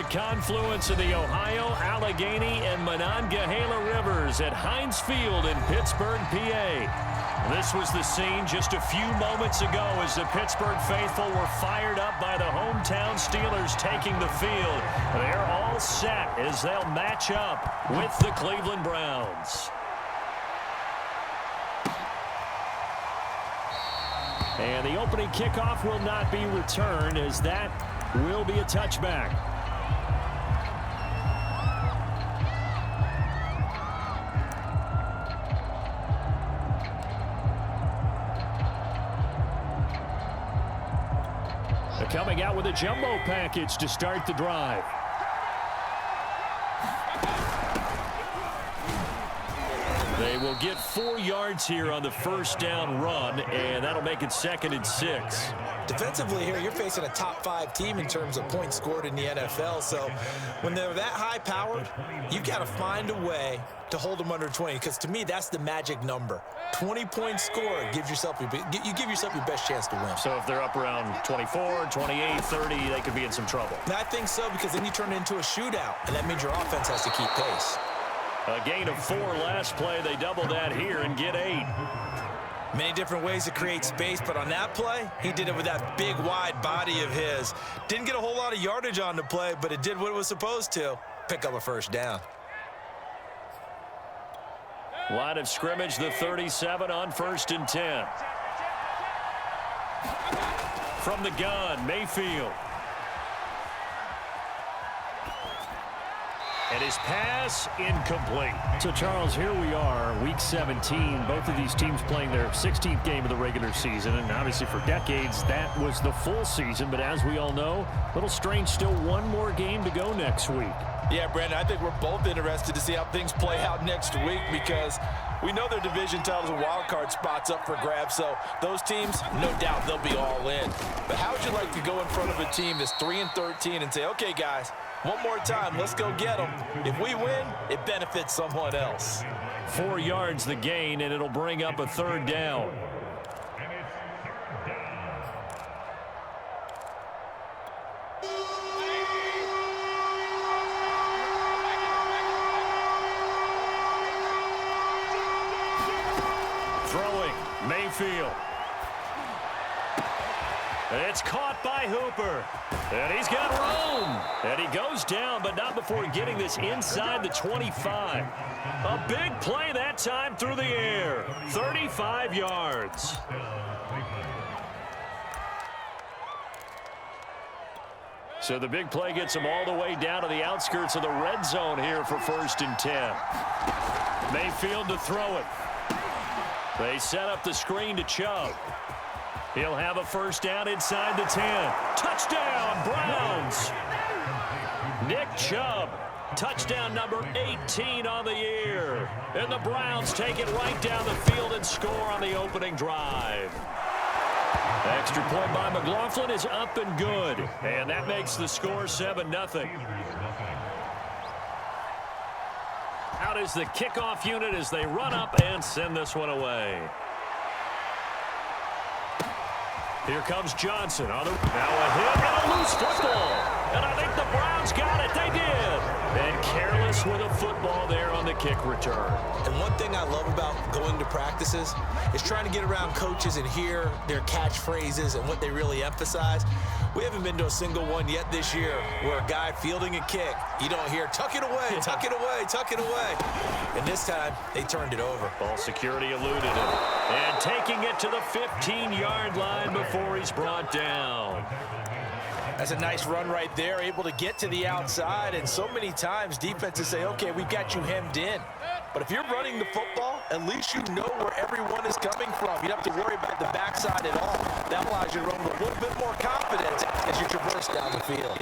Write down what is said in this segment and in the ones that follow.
the confluence of the Ohio, Allegheny, and Monongahela Rivers at Heinz Field in Pittsburgh, PA. This was the scene just a few moments ago as the Pittsburgh faithful were fired up by the hometown Steelers taking the field. They're all set as they'll match up with the Cleveland Browns. And the opening kickoff will not be returned as that will be a touchback. They're coming out with a jumbo package to start the drive. They will get 4 yards here on the first down run, and that'll make it 2nd and 6. Defensively here, you're facing a top 5 team in terms of points scored in the NFL. So when they're that high-powered, you've got to find a way to hold them under 20, because to me, that's the magic number. 20 points scored gives yourself you give yourself your best chance to win. So if they're up around 24, 28, 30, they could be in some trouble. And I think so, because then you turn it into a shootout, and that means your offense has to keep pace. A gain of 4 last play. They double that here and get 8. Many different ways to create space, but on that play, he did it with that big, wide body of his. Didn't get a whole lot of yardage on the play, but it did what it was supposed to. Pick up a first down. Line of scrimmage, the 37 on 1st and 10. From the gun, Mayfield. And his pass incomplete. So, Charles, here we are, Week 17. Both of these teams playing their 16th game of the regular season. And obviously for decades, that was the full season. But as we all know, a little strange, still one more game to go next week. Yeah, Brandon, I think we're both interested to see how things play out next week, because we know their division titles and wild card spots up for grabs. So those teams, no doubt, they'll be all in. But how would you like to go in front of a team that's 3-13 and say, okay, guys, one more time, let's go get them. If we win, it benefits someone else. 4 yards the gain, and it'll bring up a 3rd down. Throwing, Mayfield. It's caught by Hooper. And he's got room. And he goes down, but not before getting this inside the 25. A big play that time through the air. 35 yards. So the big play gets him all the way down to the outskirts of the red zone here for 1st and 10. Mayfield to throw it. They set up the screen to Chubb. He'll have a first down inside the 10. Touchdown, Browns. Nick Chubb, touchdown number 18 on the year. And the Browns take it right down the field and score on the opening drive. Extra point by McLaughlin is up and good. And that makes the score 7-0. Out is the kickoff unit as they run up and send this one away. Here comes Johnson on the now a hit and a loose football. And I think the Browns got it. They did. And careless with a football there on the kick return. And one thing I love about going to practices is trying to get around coaches and hear their catchphrases and what they really emphasize. We haven't been to a single one yet this year where a guy fielding a kick, you don't hear, tuck it away, tuck it away, tuck it away. And this time, they turned it over. Ball security eluded him. And taking it to the 15-yard line before he's brought down. That's a nice run right there, able to get to the outside. And so many times, defenses say, okay, we've got you hemmed in. But if you're running the football, at least you know where everyone is coming from. You don't have to worry about the backside at all. That allows you to run with a little bit more confidence as you traverse down the field.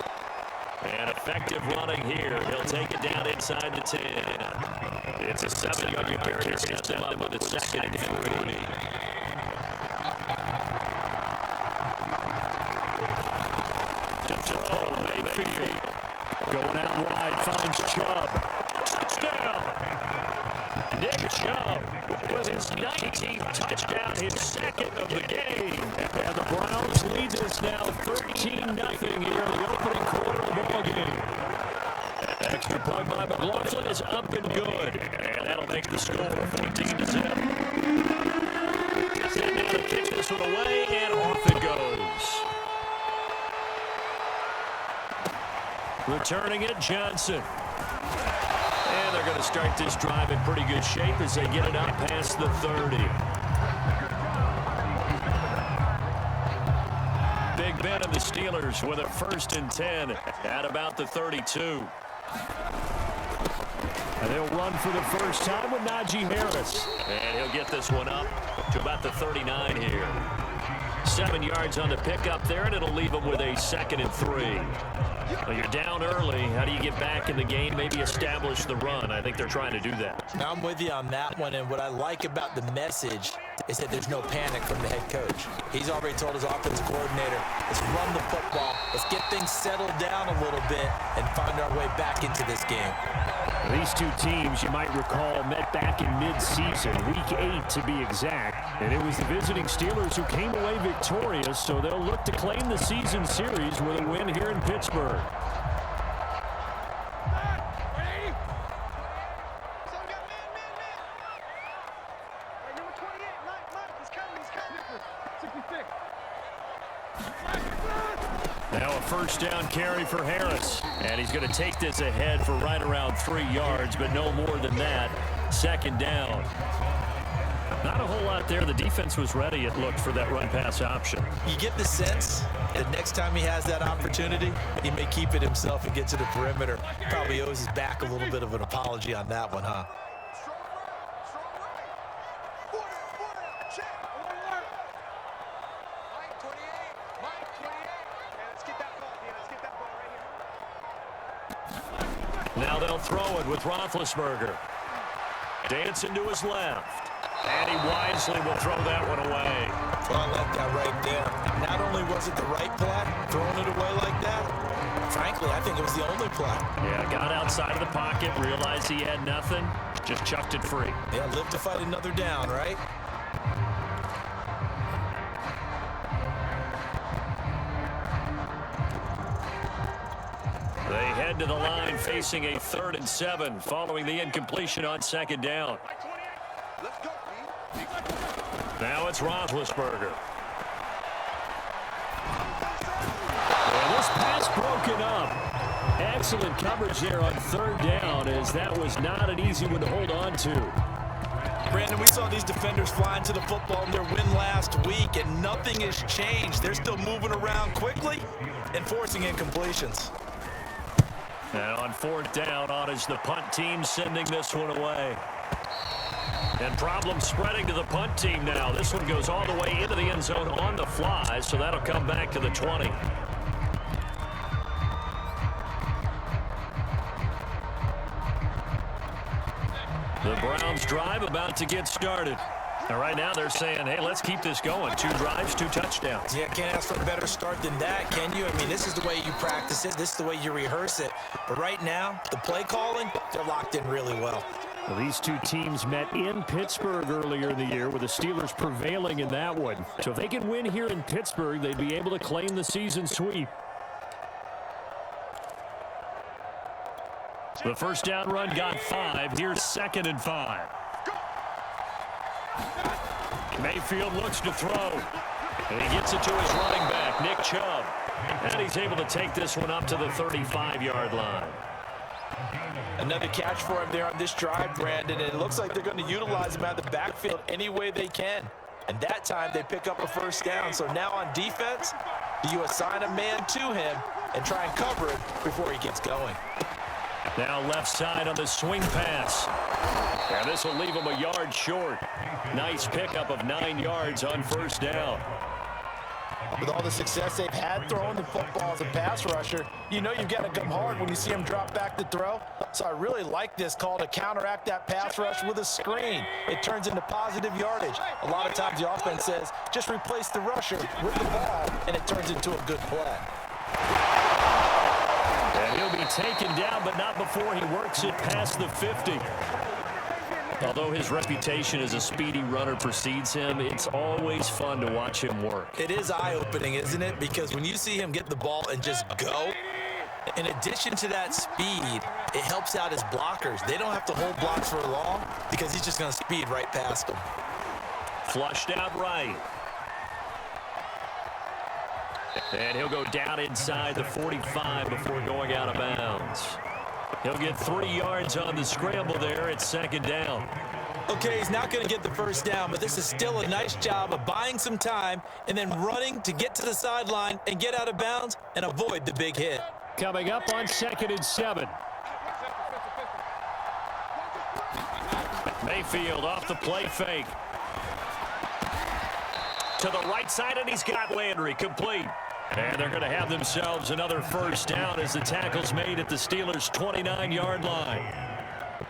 And effective running here. He'll take it down inside the 10. It's a 7-yard carry. Sets them up with a 2nd and 3. Mayfield going out wide, finds Chubb. Touchdown! Nick Chubb with his 19th touchdown, his 2nd of the game. And the Browns lead this now 13-0 here in the opening quarter of the ball game. Extra point by McLaughlin is up and good. And that'll make the score 14-0. Set now to pitch this one away, and off it goes. Returning it, Johnson. And they're going to start this drive in pretty good shape as they get it out past the 30. Big Ben and the Steelers with a 1st and 10 at about the 32. And they'll run for the first time with Najee Harris. And he'll get this one up to about the 39 here. 7 yards on the pickup there, and it'll leave them with a 2nd and 3. Well, you're down early. How do you get back in the game, maybe establish the run? I think they're trying to do that. I'm with you on that one, and what I like about the message is that there's no panic from the head coach. He's already told his offensive coordinator, let's run the football, let's get things settled down a little bit and find our way back into this game. These two teams, you might recall, met back in mid-season, week 8 to be exact. And it was the visiting Steelers who came away victorious, so they'll look to claim the season series with a win here in Pittsburgh. Now a 1st down carry for Harris. And he's going to take this ahead for right around 3 yards, but no more than that. 2nd down. Not a whole lot there. The defense was ready, it looked, for that run-pass option. You get the sense that next time he has that opportunity, he may keep it himself and get to the perimeter. Probably owes his back a little bit of an apology on that one, huh? Now they'll throw it with Roethlisberger. Dancing to his left. And he wisely will throw that one away. Well, I like that right there. Not only was it the right play, throwing it away like that, frankly, I think it was the only play. Yeah, got outside of the pocket, realized he had nothing, just chucked it free. Yeah, live to fight another down, right? They head to the line facing a 3rd and 7 following the incompletion on 2nd down. Now it's Roethlisberger. And this pass broken up. Excellent coverage there on 3rd down, as that was not an easy one to hold on to. Brandon, we saw these defenders flying to the football in their win last week, and nothing has changed. They're still moving around quickly and forcing incompletions. Now on 4th down, on is the punt team sending this one away. And problems spreading to the punt team now. This one goes all the way into the end zone on the fly, so that'll come back to the 20. The Browns drive about to get started. And right now they're saying, hey, let's keep this going. 2 drives, 2 touchdowns. Yeah, can't ask for a better start than that, can you? I mean, this is the way you practice it. This is the way you rehearse it. But right now, the play calling, they're locked in really well. Well, these two teams met in Pittsburgh earlier in the year, with the Steelers prevailing in that one. So if they can win here in Pittsburgh, they'd be able to claim the season sweep. The 1st down run got 5. Here's 2nd and 5. Mayfield looks to throw. And he gets it to his running back, Nick Chubb. And he's able to take this one up to the 35-yard line. Another catch for him there on this drive, Brandon, and it looks like they're going to utilize him out of the backfield any way they can. And that time they pick up a 1st down. So now on defense, do you assign a man to him and try and cover it before he gets going? Now left side on the swing pass. And this will leave him a yard short. Nice pickup of 9 yards on 1st down. With all the success they've had throwing the football as a pass rusher, you know you've got to come hard when you see him drop back to throw. So I really like this call to counteract that pass rush with a screen. It turns into positive yardage. A lot of times the offense says, just replace the rusher with the ball, and it turns into a good play. And he'll be taken down, but not before he works it past the 50. Although his reputation as a speedy runner precedes him, it's always fun to watch him work. It is eye-opening, isn't it? Because when you see him get the ball and just go, In addition to that speed, it helps out his blockers. They don't have to hold blocks for long because he's just going to speed right past them. Flushed out right. And he'll go down inside the 45 before going out of bounds. He'll get 3 yards on the scramble there. It's second down. Okay, he's not going to get the first down, but this is still a nice job of buying some time and then running to get to the sideline and get out of bounds and avoid the big hit. Coming up on 2nd and 7. Mayfield off the play fake. To the right side, and he's got Landry complete. And they're going to have themselves another first down as the tackle's made at the Steelers' 29-yard line.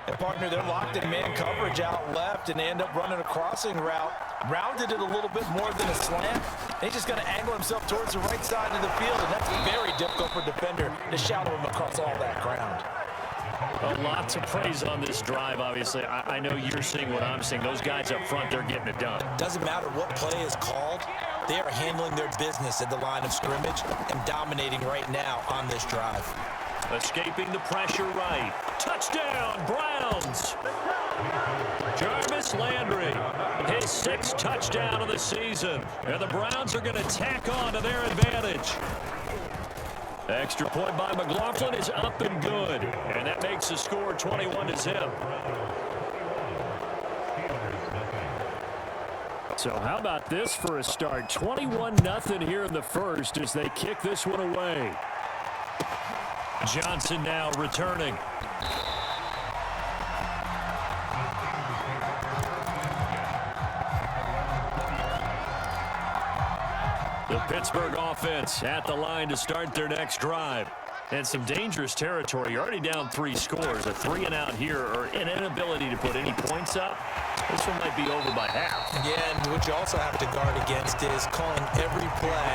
And partner, they're locked in man coverage out left, and they end up running a crossing route. Rounded it a little bit more than a slant. And he's just going to angle himself towards the right side of the field, and that's very difficult for a defender to shadow him across all that ground. A lot to praise on this drive, obviously. I know you're seeing what I'm seeing. Those guys up front, they're getting it done. Doesn't matter what play is called. They are handling their business at the line of scrimmage and dominating right now on this drive. Escaping the pressure right. Touchdown, Browns! Jarvis Landry, his 6th touchdown of the season. And the Browns are going to tack on to their advantage. Extra point by McLaughlin is up and good. And that makes the score 21-0. So how about this for a start? 21-0 here in the first as they kick this one away. Johnson now returning. The Pittsburgh offense at the line to start their next drive. And some dangerous territory. You're already down 3 scores. A 3-and-out here, or an inability to put any points up. This one might be over by half. Yeah, and what you also have to guard against is calling every play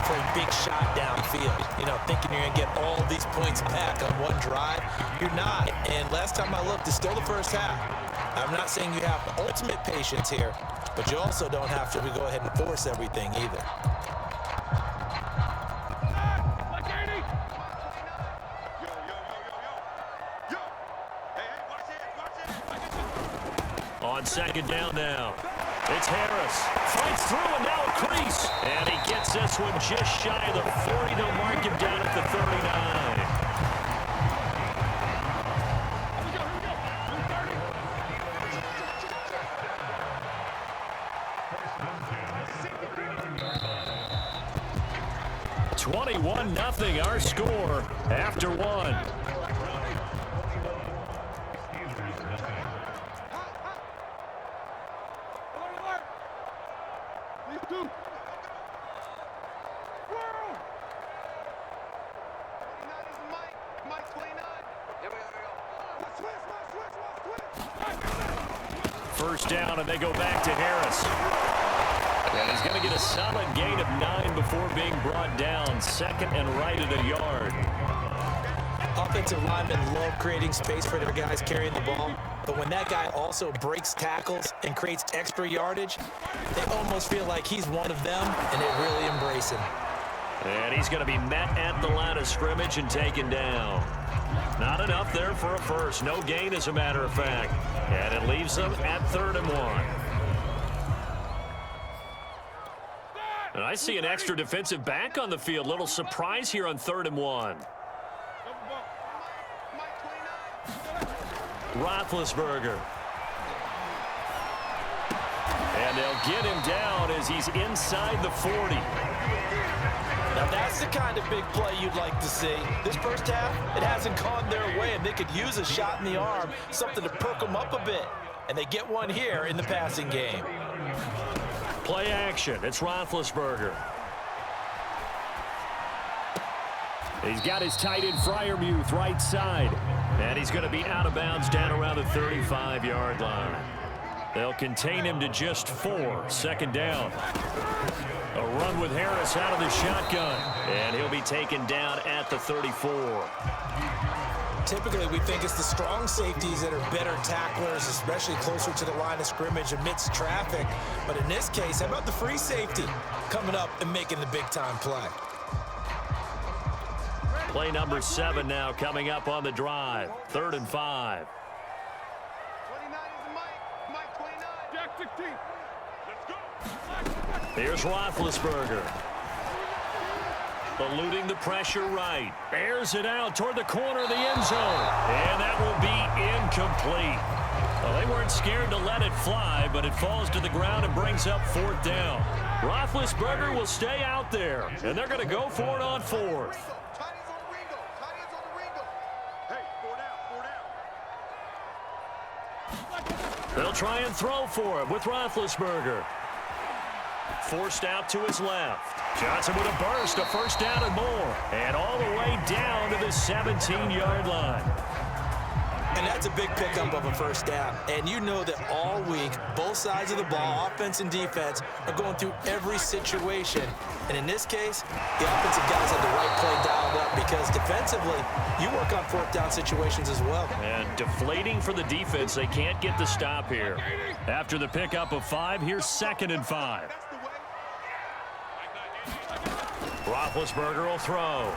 for a big shot downfield. You know, thinking you're going to get all these points back on one drive. You're not. And last time I looked, it's still the first half. I'm not saying you have the ultimate patience here, but you also don't have to go ahead and force everything either. On second down now. It's Harris. Fights through and now a crease. And he gets this one just shy of the 40. They'll mark him down at the 39. .21-0 our score after one. First down, and they go back to Harris. And he's going to get a solid gain of 9 before being brought down. 2nd and right at a yard. Offensive linemen love creating space for their guys carrying the ball. But when that guy also breaks tackles and creates extra yardage, they almost feel like he's one of them, and they really embrace him. And he's going to be met at the line of scrimmage and taken down. Not enough there for a first. No gain, as a matter of fact. And it leaves them at 3rd and 1. And I see an extra defensive back on the field. Little surprise here on 3rd and 1. Roethlisberger. And they'll get him down as he's inside the 40. Now that's the kind of big play you'd like to see. This first half, it hasn't gone their way, and they could use a shot in the arm, something to perk them up a bit. And they get one here in the passing game. Play action. It's Roethlisberger. He's got his tight end Freiermuth right side. And he's going to be out of bounds down around the 35-yard line. They'll contain him to just 4. 2nd down. A run with Harris out of the shotgun. And he'll be taken down at the 34. Typically, we think it's the strong safeties that are better tacklers, especially closer to the line of scrimmage amidst traffic. But in this case, how about the free safety coming up and making the big-time play? Play number 7 now coming up on the drive. 3rd and 5. 29 is the Mike 29. Jack 16. Let's go. Here's Roethlisberger. Eluding the pressure right. Airs it out toward the corner of the end zone. And that will be incomplete. Well, they weren't scared to let it fly, but it falls to the ground and brings up 4th down. Roethlisberger will stay out there, and they're going to go for it on 4th. They'll try and throw for it with Roethlisberger. Forced out to his left. Johnson with a burst, a 1st down and more. And all the way down to the 17-yard line. And that's a big pickup of a 1st down. And you know that all week, both sides of the ball, offense and defense, are going through every situation. And in this case, the offensive guys had the right play dialed up because defensively, you work on 4th down situations as well. And deflating for the defense. They can't get the stop here. After the pickup of 5, here's 2nd and 5. Roethlisberger will throw.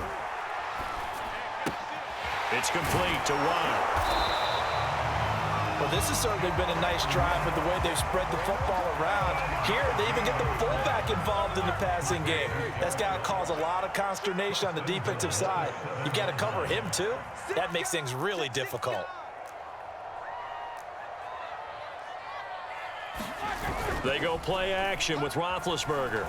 It's complete to Watt. Well, this has certainly been a nice drive with the way they've spread the football around. Here, they even get the fullback involved in the passing game. That's got to cause a lot of consternation on the defensive side. You've got to cover him, too. That makes things really difficult. They go play action with Roethlisberger.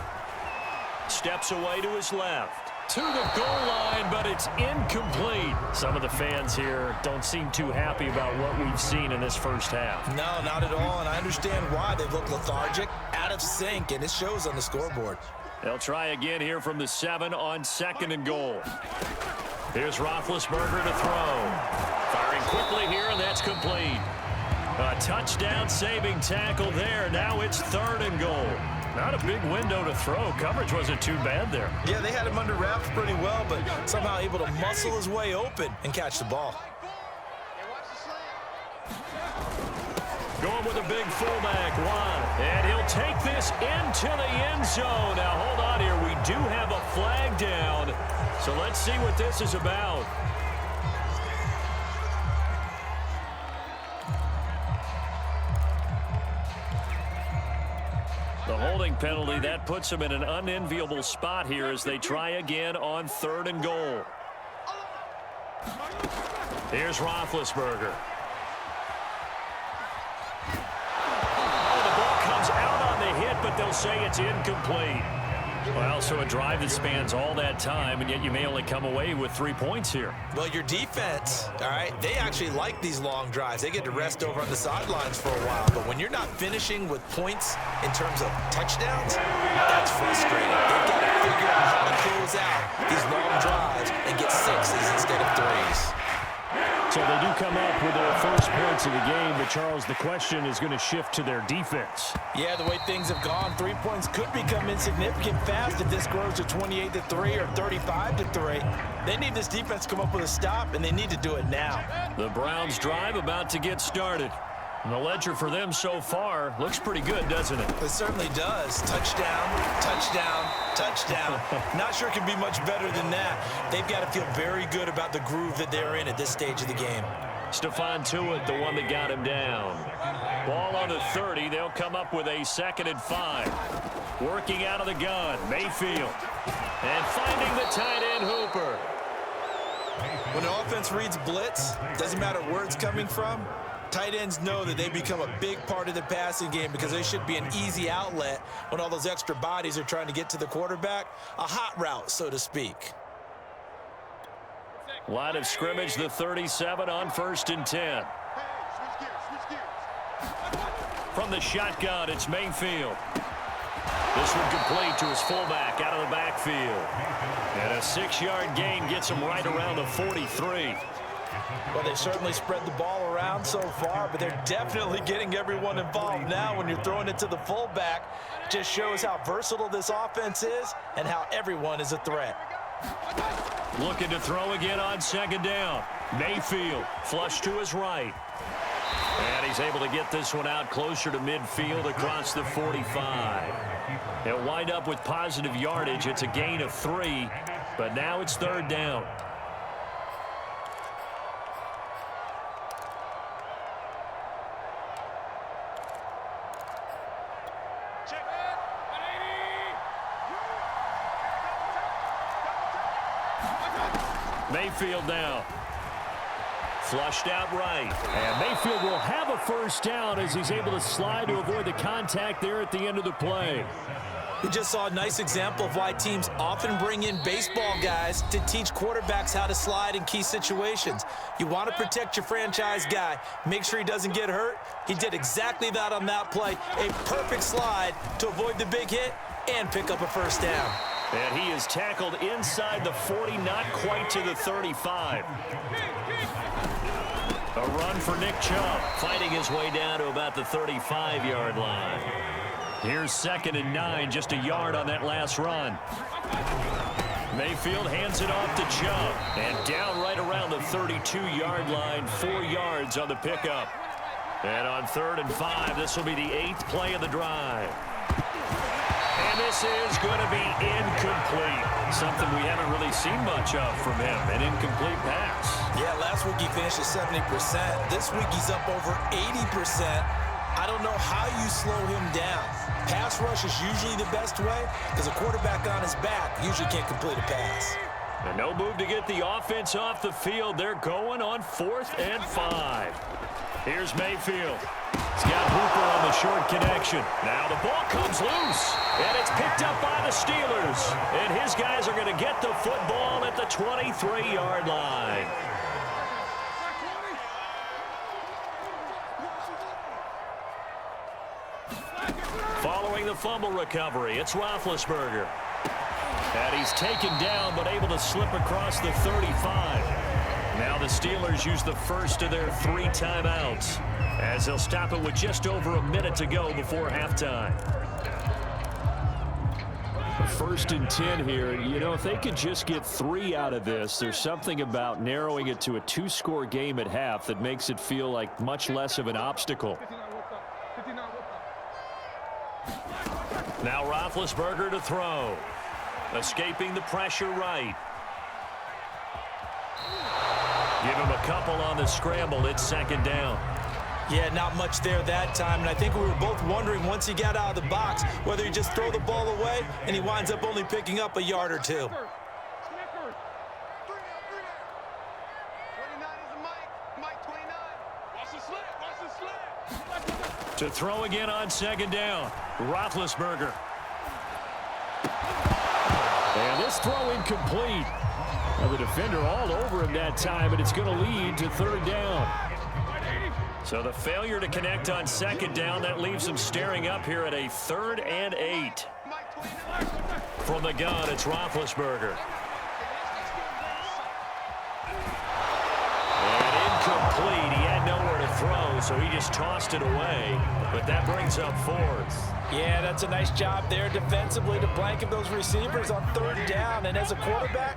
Steps away to his left. To the goal line, but it's incomplete. Some of the fans here don't seem too happy about what we've seen in this first half. No, not at all, and I understand why. They look lethargic, out of sync, and it shows on the scoreboard. They'll try again here from the 7 on 2nd and goal. Here's Roethlisberger to throw. Firing quickly here, and that's complete. A touchdown-saving tackle there. Now it's 3rd and goal. Not a big window to throw. Coverage wasn't too bad there. Yeah, they had him under wraps pretty well, but somehow able to muscle his way open and catch the ball. Going with a big fullback, Watt. And he'll take this into the end zone. Now, hold on here. We do have a flag down. So let's see what this is about. The holding penalty, that puts them in an unenviable spot here as they try again on 3rd and goal. Here's Roethlisberger. Oh, the ball comes out on the hit, but they'll say it's incomplete. Well, so a drive that spans all that time, and yet you may only come away with 3 points here. Well, your defense, all right, they actually like these long drives. They get to rest over on the sidelines for a while. But when you're not finishing with points in terms of touchdowns, that's frustrating. They've got to figure out how to close out these long drives and get 6s instead of 3s. So they do come up with their first points of the game, but Charles, the question is going to shift to their defense. Yeah, the way things have gone, 3 points could become insignificant fast if this grows to 28-3 or 35-3. They need this defense to come up with a stop, and they need to do it now. The Browns' drive about to get started. And the ledger for them so far looks pretty good, doesn't it? It certainly does. Touchdown, touchdown, touchdown. Not sure it can be much better than that. They've got to feel very good about the groove that they're in at this stage of the game. Stephon Tuitt, the one that got him down. Ball on the 30. They'll come up with a 2nd and 5. Working out of the gun, Mayfield. And finding the tight end, Hooper. When an offense reads blitz, doesn't matter where it's coming from, tight ends know that they become a big part of the passing game because they should be an easy outlet when all those extra bodies are trying to get to the quarterback. A hot route, so to speak. Line of scrimmage, the 37 on 1st and 10. From the shotgun, it's Mayfield. This one complete to his fullback out of the backfield. And a 6-yard gain gets him right around the 43. Well, they certainly spread the ball around so far, but they're definitely getting everyone involved now when you're throwing it to the fullback. Just shows how versatile this offense is and how everyone is a threat. Looking to throw again on 2nd down. Mayfield, flush to his right. And he's able to get this one out closer to midfield across the 45. He'll wind up with positive yardage. It's a gain of 3, but now it's 3rd down. Mayfield now. Flushed out right. And Mayfield will have a first down as he's able to slide to avoid the contact there at the end of the play. We just saw a nice example of why teams often bring in baseball guys to teach quarterbacks how to slide in key situations. You want to protect your franchise guy. Make sure he doesn't get hurt. He did exactly that on that play. A perfect slide to avoid the big hit and pick up a first down. And he is tackled inside the 40, not quite to the 35. A run for Nick Chubb, fighting his way down to about the 35-yard line. Here's 2nd and 9, just a yard on that last run. Mayfield hands it off to Chubb, and down right around the 32-yard line, 4 yards on the pickup. And on 3rd and 5, this will be the 8th play of the drive. And this is going to be incomplete. Something we haven't really seen much of from him, an incomplete pass. Yeah, last week he finished at 70%. This week he's up over 80%. I don't know how you slow him down. Pass rush is usually the best way because a quarterback on his back usually can't complete a pass. And no move to get the offense off the field. They're going on 4th and 5. Here's Mayfield. He's got Hooper on the short connection. Now the ball comes loose, and it's picked up by the Steelers. And his guys are going to get the football at the 23-yard line. Following the fumble recovery, it's Roethlisberger. And he's taken down, but able to slip across the 35. Now the Steelers use the first of their 3 timeouts, as they'll stop it with just over a minute to go before halftime. 1st and 10 here. You know, if they could just get 3 out of this, there's something about narrowing it to a 2-score game at half that makes it feel like much less of an obstacle. Now Roethlisberger to throw. Escaping the pressure right. Give him a couple on the scramble. It's 2nd down. Yeah, not much there that time, and I think we were both wondering once he got out of the box whether he just throw the ball away and he winds up only picking up a yard or 2. To throw again on 2nd down. Roethlisberger. And this throw incomplete. Now the defender all over him that time, and it's going to lead to 3rd down. So the failure to connect on 2nd down, that leaves him staring up here at a 3rd and 8. From the gun, it's Roethlisberger. And incomplete. He had nowhere to throw, so he just tossed it away. But that brings up 4th. Yeah, that's a nice job there defensively to blanket those receivers on 3rd down. And as a quarterback,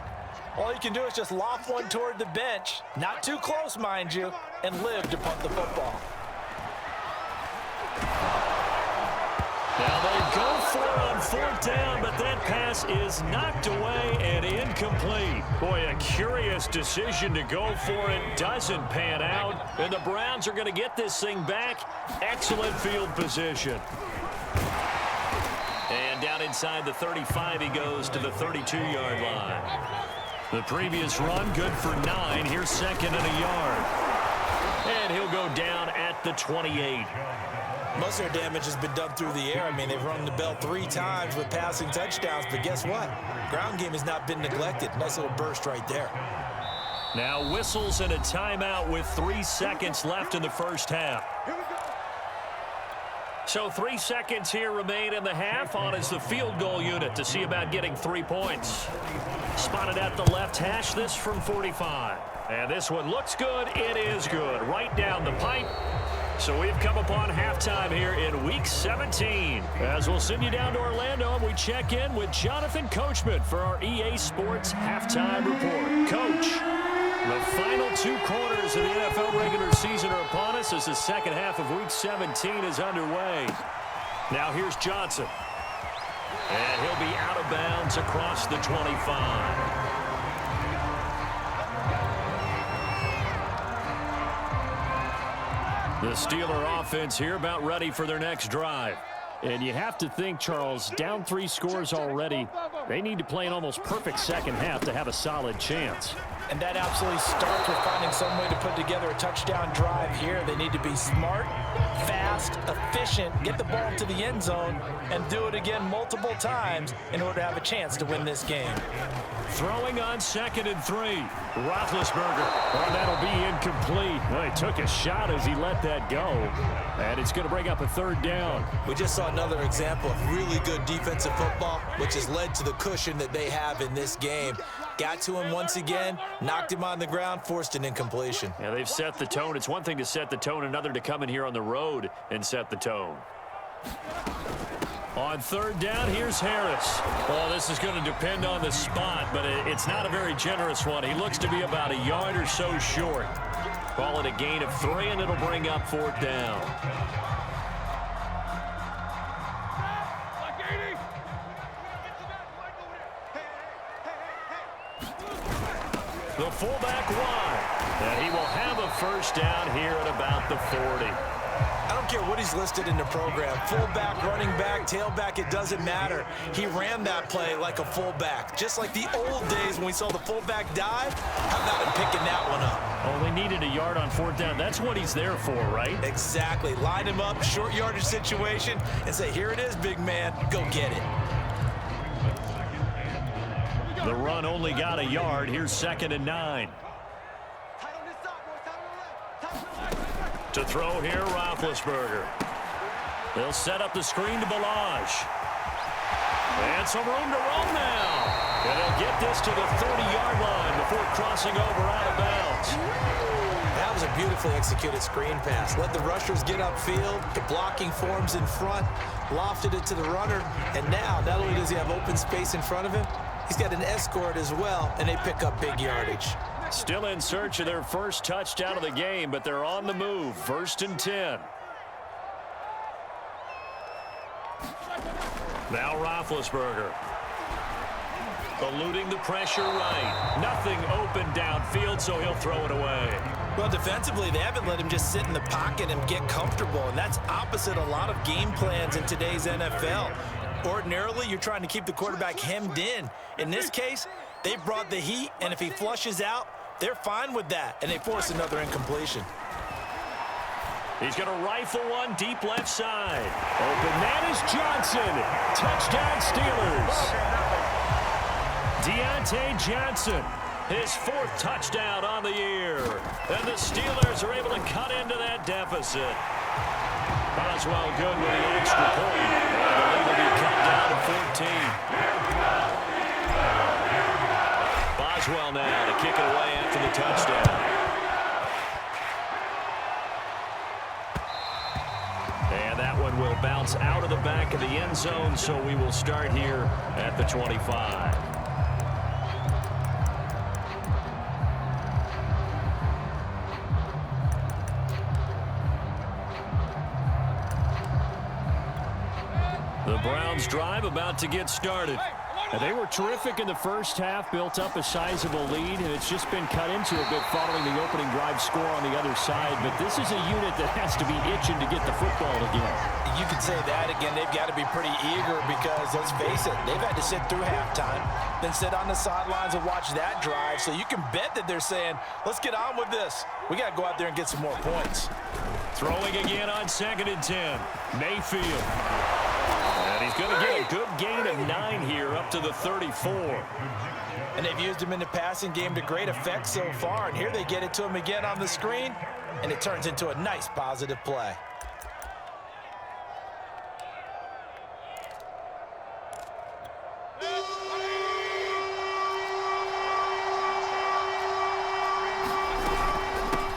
all you can do is just loft one toward the bench, not too close, mind you, and live to punt the football. Now they go for it on 4th down, but that pass is knocked away and incomplete. Boy, a curious decision to go for it. Doesn't pan out, and the Browns are going to get this thing back. Excellent field position. And down inside the 35, he goes to the 32-yard line. The previous run, good for 9. Here's 2nd and a yard. And he'll go down at the 28. Most of their damage has been done through the air. I mean, they've rung the bell 3 times with passing touchdowns, but guess what? Ground game has not been neglected. Nice little burst right there. Now whistles and a timeout with 3 seconds left in the first half. So 3 seconds here remain in the half. On is the field goal unit to see about getting 3 points. Spotted at the left hash, this from 45. And this one looks good. It is good. Right down the pipe. So we've come upon halftime here in Week 17. As we'll send you down to Orlando, and we check in with Jonathan Coachman for our EA Sports Halftime Report. Coach, the final 2 quarters of the NFL regular season are upon us as the second half of Week 17 is underway. Now here's Johnson. And he'll be out of bounds across the 25. The Steeler offense here about ready for their next drive. And you have to think, Charles, down 3 scores already. They need to play an almost perfect second half to have a solid chance. And that absolutely starts with finding some way to put together a touchdown drive here. They need to be smart, fast, efficient, get the ball to the end zone, and do it again multiple times in order to have a chance to win this game. Throwing on 2nd and 3. Roethlisberger. Oh, that'll be incomplete. Well, he took a shot as he let that go. And it's going to bring up a 3rd down. We just saw another example of really good defensive football, which has led to the cushion that they have in this game. Got to him once again, knocked him on the ground, forced an incompletion. Yeah, they've set the tone. It's one thing to set the tone, another to come in here on the road and set the tone. On 3rd down, here's Harris. Well, this is going to depend on the spot, but it's not a very generous one. He looks to be about a yard or so short. Call it a gain of 3, and it'll bring up 4th down. The fullback wide, and he will have a 1st down here at about the 40. I don't care what he's listed in the program. Fullback, running back, tailback, it doesn't matter. He ran that play like a fullback. Just like the old days when we saw the fullback dive. How about him picking that one up? Oh, they needed a yard on 4th down. That's what he's there for, right? Exactly. Line him up, short yardage situation, and say, here it is, big man. Go get it. The run only got a yard. Here's 2nd and 9. To throw here, Roethlisberger. They'll set up the screen to Balaj. And some room to roam now. And they'll get this to the 30-yard line before crossing over out of bounds. That was a beautifully executed screen pass. Let the rushers get upfield. The blocking forms in front. Lofted it to the runner. And now, not only does he have open space in front of him, he's got an escort as well, and they pick up big yardage. Still in search of their first touchdown of the game, but they're on the move. 1st and 10. Now Roethlisberger. Eluding the pressure right. Nothing open downfield, so he'll throw it away. Well, defensively, they haven't let him just sit in the pocket and get comfortable, and that's opposite a lot of game plans in today's NFL. Ordinarily, you're trying to keep the quarterback hemmed in. In this case, they brought the heat, and if he flushes out, they're fine with that, and they force another incompletion. He's going to rifle one deep left side. Open man is Johnson. Touchdown Steelers. Deontay Johnson, his 4th touchdown on the year. And the Steelers are able to cut into that deficit. Boswell good with the extra point. The lead will be cut down to 14. Boswell now to kick it away after the touchdown. And that one will bounce out of the back of the end zone, so we will start here at the 25. The Browns drive about to get started. And they were terrific in the first half, built up a sizable lead, and it's just been cut into a bit following the opening drive score on the other side. But this is a unit that has to be itching to get the football again. You can say that again. They've got to be pretty eager because, let's face it, they've had to sit through halftime, then sit on the sidelines and watch that drive. So you can bet that they're saying, let's get on with this. We got to go out there and get some more points. Throwing again on 2nd and 10. Mayfield. And he's going to get a good gain of 9 here up to the 34. And they've used him in the passing game to great effect so far. And here they get it to him again on the screen, and it turns into a nice positive play.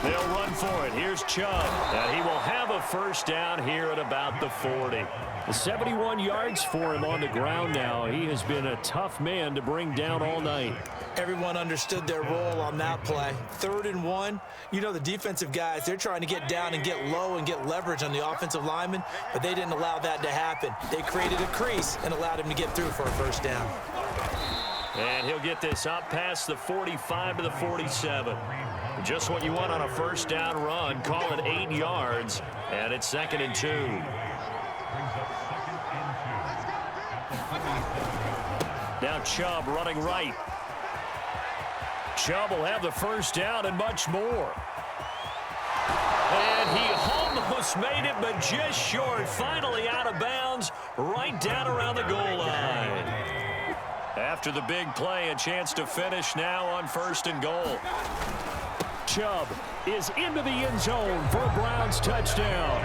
They'll run for it. Here's Chubb. And he will have a 1st down here at about the 40. 71 yards for him on the ground now. He has been a tough man to bring down all night. Everyone understood their role on that play. 3rd and 1. You know, the defensive guys, they're trying to get down and get low and get leverage on the offensive lineman, but they didn't allow that to happen. They created a crease and allowed him to get through for a 1st down. And he'll get this up past the 45 to the 47. Just what you want on a 1st down run. Call it 8 yards, and it's 2nd and 2. Now Chubb running right. Chubb will have the first down and much more. And he almost made it, but just short. Finally out of bounds, right down around the goal line. After the big play, a chance to finish now on 1st and goal. Chubb is into the end zone for a Browns touchdown.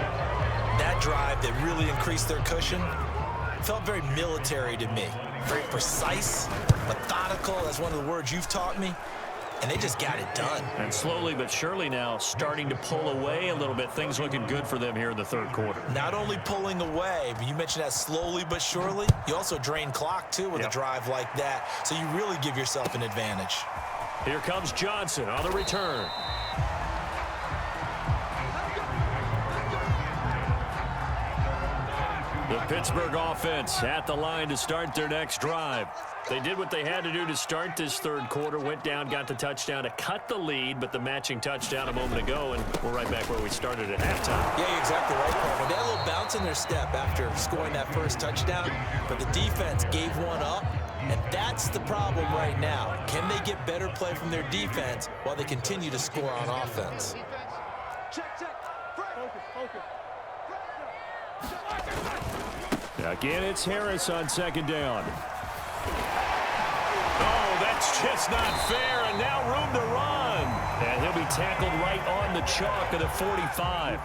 That drive that really increased their cushion felt very military to me. Very precise, methodical, that's one of the words you've taught me. And they just got it done. And slowly but surely now starting to pull away a little bit. Things looking good for them here in the 3rd quarter. Not only pulling away, but you mentioned that slowly but surely. You also drain clock, too, with a drive like that. So you really give yourself an advantage. Here comes Johnson on the return. The Pittsburgh offense at the line to start their next drive. They did what they had to do to start this 3rd quarter, went down, got the touchdown to cut the lead, but the matching touchdown a moment ago, and we're right back where we started at halftime. Yeah, you're exactly right, Paul. They had a little bounce in their step after scoring that first touchdown, but the defense gave one up, and that's the problem right now. Can they get better play from their defense while they continue to score on offense? Again, it's Harris on 2nd down. Oh, that's just not fair, and now room to run. And he'll be tackled right on the chalk of the 45.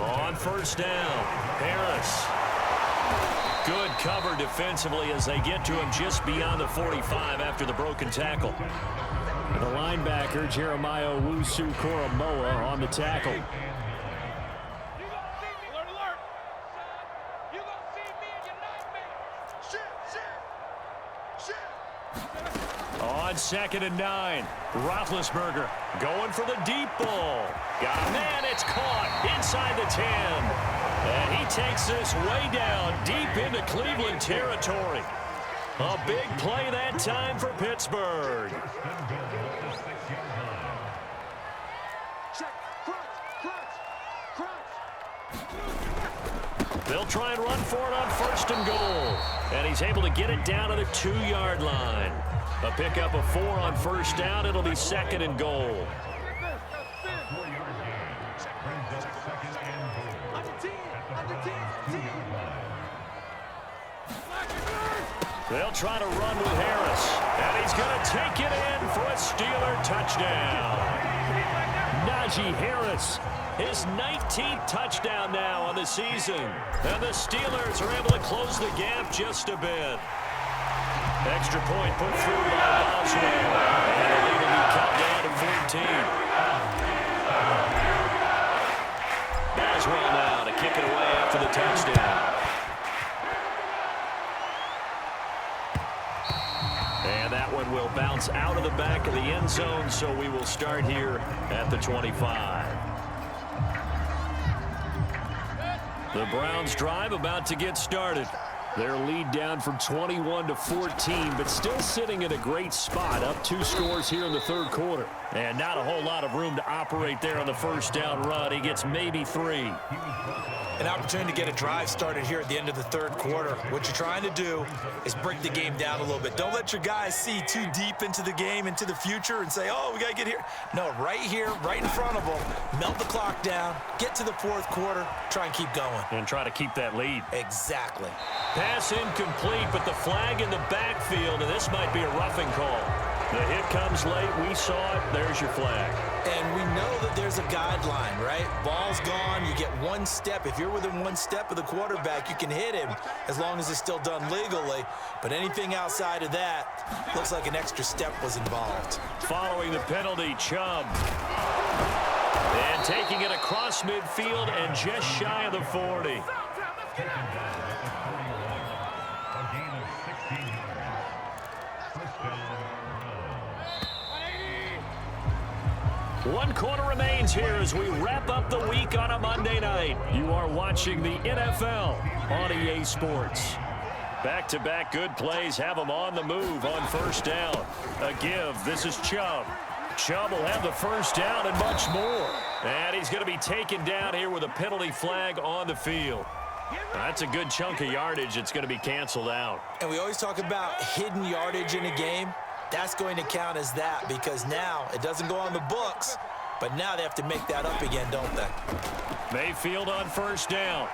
On 1st down, Harris. Good cover defensively as they get to him just beyond the 45 after the broken tackle. The linebacker, Jeremiah Owusu-Koramoah, on the tackle. On 2nd and 9, Roethlisberger going for the deep ball. Got a man, it's caught inside the 10. And he takes this way down deep into Cleveland territory. A big play that time for Pittsburgh. They'll try and run for it on 1st and goal. And he's able to get it down to the 2-yard line. A pickup of 4 on 1st down. It'll be 2nd and goal. They'll try to run with Harris. And he's going to take it in for a Steeler touchdown. Najee Harris, his 19th touchdown now on the season. And the Steelers are able to close the gap just a bit. Extra point put through by Boswell. And the lead will be cut down to 14. Boswell now to kick it away after the touchdown. And that one will bounce out of the back of the end zone, so we will start here at the 25. The Browns drive about to get started. Their lead down from 21 to 14, but still sitting in a great spot, up 2 scores here in the 3rd quarter. And not a whole lot of room to operate there on the 1st down run. He gets maybe 3. An opportunity to get a drive started here at the end of the 3rd quarter. What you're trying to do is break the game down a little bit. Don't let your guys see too deep into the game, into the future, and say, oh, we got to get here. No, right here, right in front of them, melt the clock down, get to the 4th quarter, try and keep going. And try to keep that lead. Exactly. Pass incomplete, but the flag in the backfield, and this might be a roughing call. The hit comes late. We saw it. There's your flag. And we know that there's a guideline, right? Ball's gone. You get 1 step. If you're within 1 step of the quarterback, you can hit him as long as it's still done legally. But anything outside of that, looks like an extra step was involved. Following the penalty, Chubb. And taking it across midfield and just shy of the 40. One quarter remains here as we wrap up the week on a Monday night. You are watching the NFL on EA Sports. Back-to-back good plays have them on the move on 1st down. A give. This is Chubb. Chubb will have the 1st down and much more. And he's going to be taken down here with a penalty flag on the field. That's a good chunk of yardage. It's going to be canceled out. And we always talk about hidden yardage in a game. That's going to count as that because now it doesn't go on the books, but now they have to make that up again, don't they? Mayfield on first down.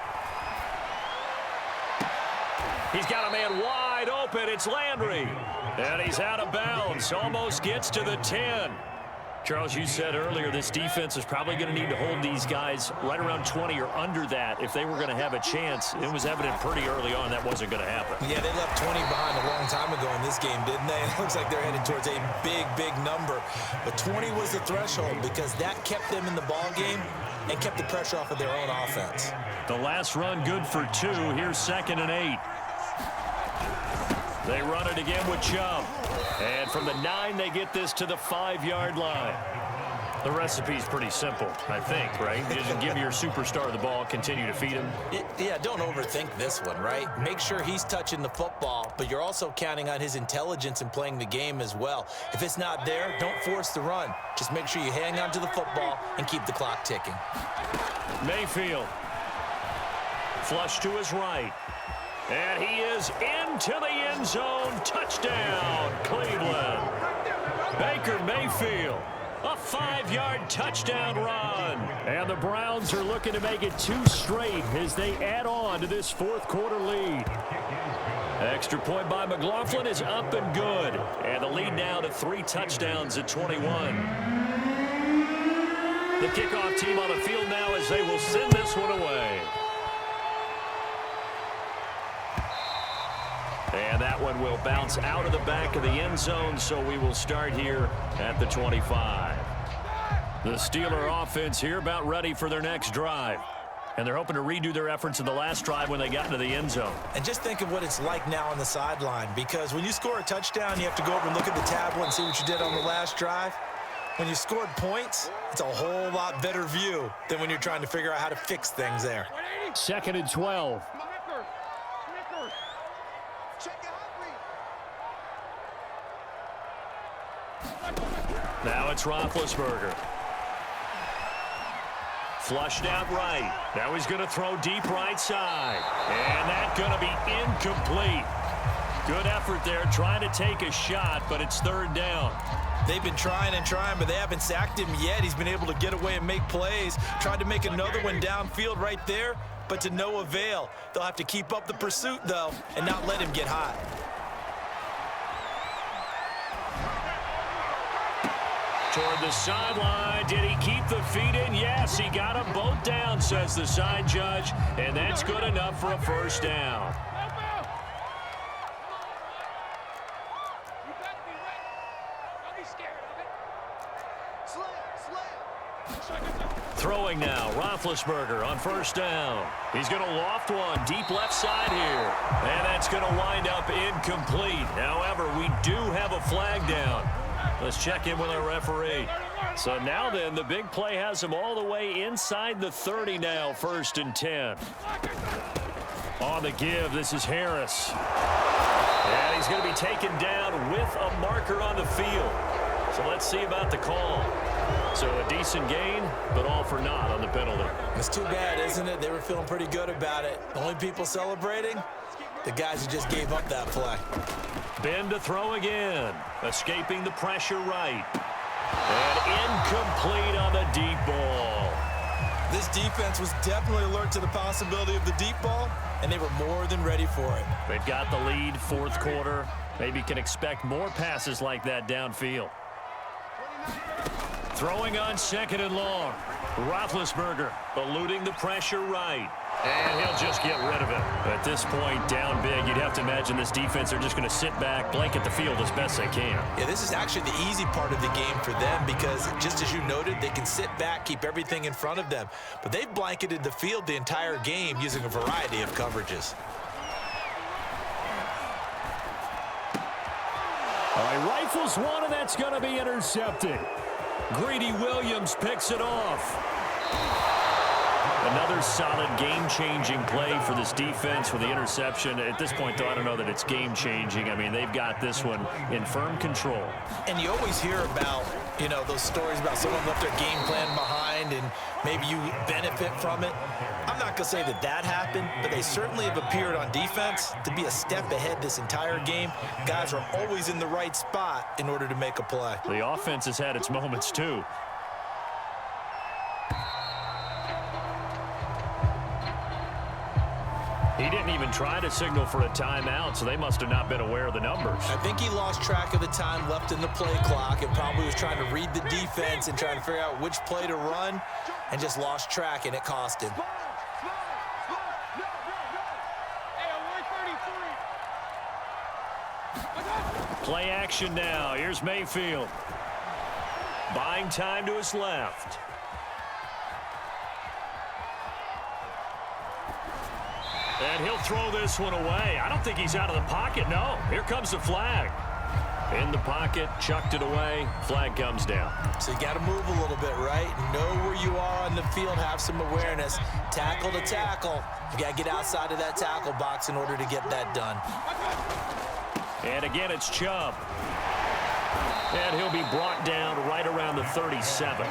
He's got a man wide open. It's Landry. And he's out of bounds. Almost gets to the 10. Charles, you said earlier this defense is probably going to need to hold these guys right around 20 or under that if they were going to have a chance. It was evident pretty early on that wasn't going to happen. Yeah, they left 20 behind a long time ago in this game, didn't they? It looks like they're headed towards a big, big number. But 20 was the threshold because that kept them in the ball game and kept the pressure off of their own offense. The last run good for 2. Here's 2nd and 8. They run it again with Chubb. And from the 9, they get this to the 5-yard line. The recipe's pretty simple, I think, right? You just give your superstar the ball, continue to feed him. Yeah, don't overthink this one, right? Make sure he's touching the football, but you're also counting on his intelligence in playing the game as well. If it's not there, don't force the run. Just make sure you hang on to the football and keep the clock ticking. Mayfield. Flush to his right. And he is into the end zone. Touchdown, Cleveland. Baker Mayfield. A 5-yard touchdown run. And the Browns are looking to make it 2 straight as they add on to this fourth-quarter lead. Extra point by McLaughlin is up and good. And the lead now to 3 touchdowns at 21. The kickoff team on the field now as they will send this one away. And that one will bounce out of the back of the end zone, so we will start here at the 25. The Steeler offense here about ready for their next drive. And they're hoping to redo their efforts in the last drive when they got into the end zone. And just think of what it's like now on the sideline, because when you score a touchdown, you have to go over and look at the tablet and see what you did on the last drive. When you scored points, it's a whole lot better view than when you're trying to figure out how to fix things there. 2nd and 12. Now it's Roethlisberger. Flushed out right. Now he's going to throw deep right side. And that's going to be incomplete. Good effort there trying to take a shot, but it's 3rd down. They've been trying and trying, but they haven't sacked him yet. He's been able to get away and make plays. Tried to make another one downfield right there, but to no avail. They'll have to keep up the pursuit, though, and not let him get hot. Toward the sideline. Did he keep the feet in? Yes, he got them both down, says the side judge, and that's good enough for a 1st down. Throwing now, Roethlisberger on 1st down. He's going to loft one deep left side here. And that's going to wind up incomplete. However, we do have a flag down. Let's check in with our referee. So now then, the big play has him all the way inside the 30 now, 1st and 10. On the give, this is Harris. And he's going to be taken down with a marker on the field. So let's see about the call. So a decent gain, but all for naught on the penalty. It's too bad, isn't it? They were feeling pretty good about it. The only people celebrating, the guys who just gave up that play. Ben to throw again. Escaping the pressure right. And incomplete on the deep ball. This defense was definitely alert to the possibility of the deep ball, and they were more than ready for it. They've got the lead, 4th quarter. Maybe can expect more passes like that downfield. Throwing on 2nd and long. Roethlisberger eluding the pressure right. And he'll just get rid of it. At this point, down big, you'd have to imagine this defense are just going to sit back, blanket the field as best they can. Yeah, this is actually the easy part of the game for them because, just as you noted, they can sit back, keep everything in front of them. But they've blanketed the field the entire game using a variety of coverages. All right, rifles one, and that's going to be intercepted. Greedy Williams picks it off. Another solid game-changing play for this defense with the interception. At this point, though, I don't know that it's game-changing. I mean, they've got this one in firm control. And you always hear about You know, those stories about someone left their game plan behind and maybe you benefit from it. I'm not going to say that that happened, but they certainly have appeared on defense to be a step ahead this entire game. Guys are always in the right spot in order to make a play. The offense has had its moments, too. He didn't even try to signal for a timeout, so they must have not been aware of the numbers. I think he lost track of the time left in the play clock and probably was trying to read the defense and trying to figure out which play to run and just lost track, and it cost him. Play action now. Here's Mayfield. Buying time to his left. And he'll throw this one away. I don't think he's out of the pocket. No, here comes the flag. In the pocket, chucked it away. Flag comes down. So you got to move a little bit, right? Know where you are on the field, have some awareness. Tackle to tackle. You got to get outside of that tackle box in order to get that done. And again, it's Chubb. And he'll be brought down right around the 37.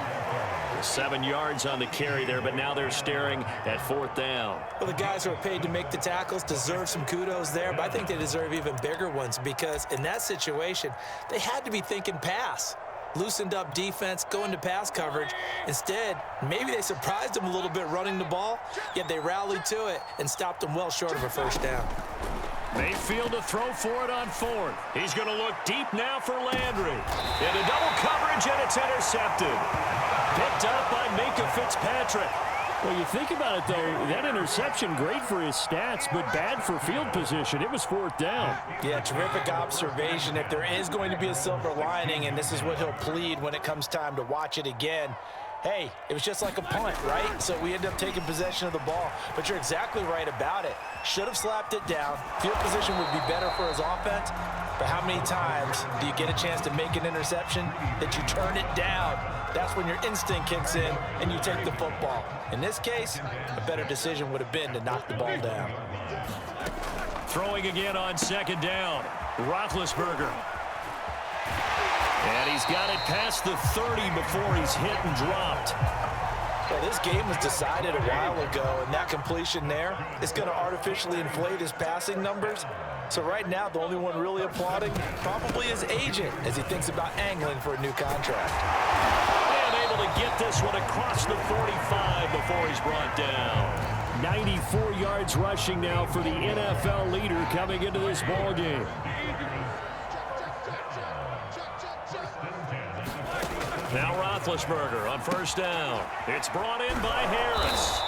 7 yards on the carry there, but now they're staring at 4th down. Well, the guys who are paid to make the tackles deserve some kudos there, but I think they deserve even bigger ones because in that situation, they had to be thinking pass. Loosened up defense, going to pass coverage. Instead, maybe they surprised them a little bit running the ball, yet they rallied to it and stopped them well short of a first down. Mayfield to throw for it on 4th. He's going to look deep now for Landry. Into double coverage, and it's intercepted. Picked up by Minka Fitzpatrick. Well, you think about it, though, that interception, great for his stats, but bad for field position. It was 4th down. Yeah, terrific observation. If there is going to be a silver lining, and this is what he'll plead when it comes time to watch it again, hey, it was just like a punt, right? So we end up taking possession of the ball. But you're exactly right about it. Should have slapped it down. Field position would be better for his offense. But how many times do you get a chance to make an interception that you turn it down? That's when your instinct kicks in and you take the football. In this case, a better decision would have been to knock the ball down. Throwing again on 2nd down. Roethlisberger. And he's got it past the 30 before he's hit and dropped. Well, this game was decided a while ago, and that completion there is going to artificially inflate his passing numbers. So right now, the only one really applauding probably his agent as he thinks about angling for a new contract. And able to get this one across the 45 before he's brought down. 94 yards rushing now for the NFL leader coming into this ball game. Now Roethlisberger on 1st down. It's brought in by Harris.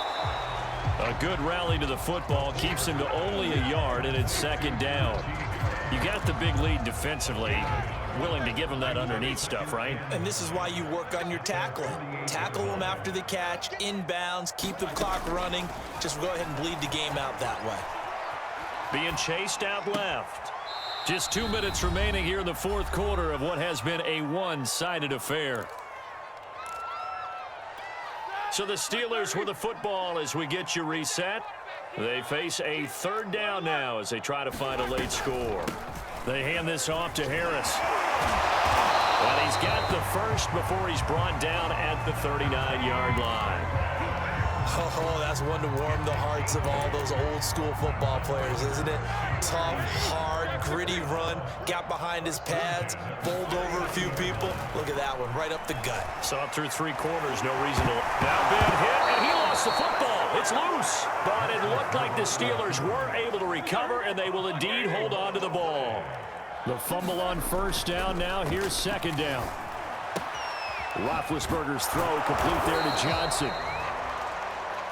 A good rally to the football keeps him to only a yard, and it's 2nd down. You got the big lead defensively, willing to give him that underneath stuff, right? And this is why you work on your tackling. Tackle them after the catch, inbounds, keep the clock running. Just go ahead and bleed the game out that way. Being chased out left. Just 2 minutes remaining here in the 4th quarter of what has been a one-sided affair. So the Steelers with the football as we get you reset. They face a 3rd down now as they try to find a late score. They hand this off to Harris. And he's got the first before he's brought down at the 39-yard line. Oh, that's one to warm the hearts of all those old school football players, isn't it? Tough, hard, gritty run, got behind his pads, bowled over a few people. Look at that one, right up the gut. Saw it through 3 quarters, no reason to. Now big hit, and he lost the football. It's loose, but it looked like the Steelers were able to recover, and they will indeed hold on to the ball. The fumble on 1st down now. Here's 2nd down. Roethlisberger's throw complete there to Johnson.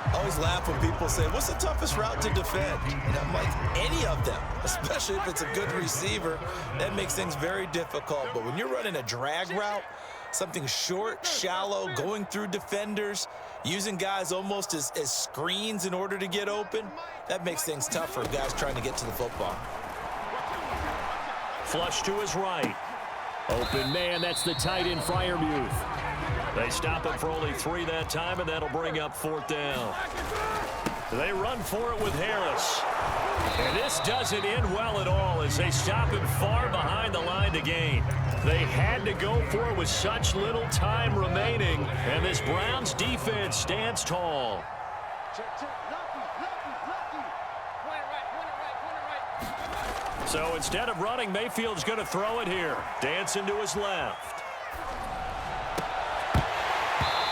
I always laugh when people say, what's the toughest route to defend? And I'm like, any of them, especially if it's a good receiver. That makes things very difficult. But when you're running a drag route, something short, shallow, going through defenders, using guys almost as screens in order to get open, that makes things tough for guys trying to get to the football. Flush to his right. Open man, that's the tight end Freiermuth. They stop it for only 3 that time, and that'll bring up 4th down. They run for it with Harris. And this doesn't end well at all as they stop him far behind the line to gain. They had to go for it with such little time remaining, and this Browns defense stands tall. So instead of running, Mayfield's going to throw it here. Dancing to his left.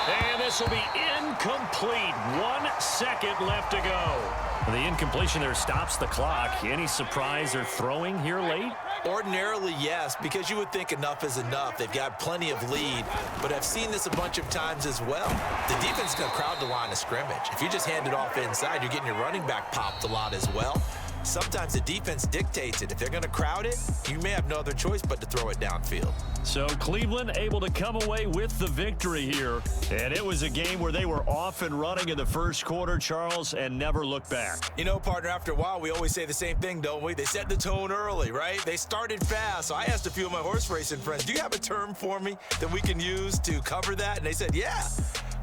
And this will be incomplete. 1 second left to go. The incompletion there stops the clock. Any surprise they're throwing here late? Ordinarily, yes, because you would think enough is enough. They've got plenty of lead, but I've seen this a bunch of times as well. The defense is going to crowd the line of scrimmage. If you just hand it off inside, you're getting your running back popped a lot as well. Sometimes the defense dictates it. If they're going to crowd it, you may have no other choice but to throw it downfield. So Cleveland able to come away with the victory here. And it was a game where they were off and running in the first quarter, Charles, and never looked back. You know, partner, after a while, we always say the same thing, don't we? They set the tone early, right? They started fast. So I asked a few of my horse racing friends, do you have a term for me that we can use to cover that? And they said, yeah.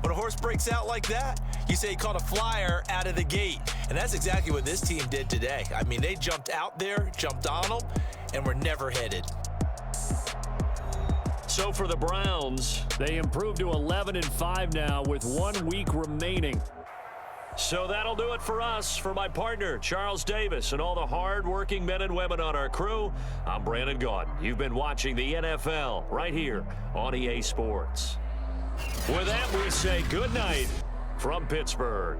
When a horse breaks out like that, you say he caught a flyer out of the gate. And that's exactly what this team did today. I mean, they jumped out there, jumped on them, and were never headed. So for the Browns, They improved to 11-5 now with 1 week remaining. so that'll do it for us. For my partner, Charles Davis, and all the hard-working men and women on our crew, I'm Brandon Gaudin. You've been watching the NFL right here on EA Sports. With that, we say good night from Pittsburgh.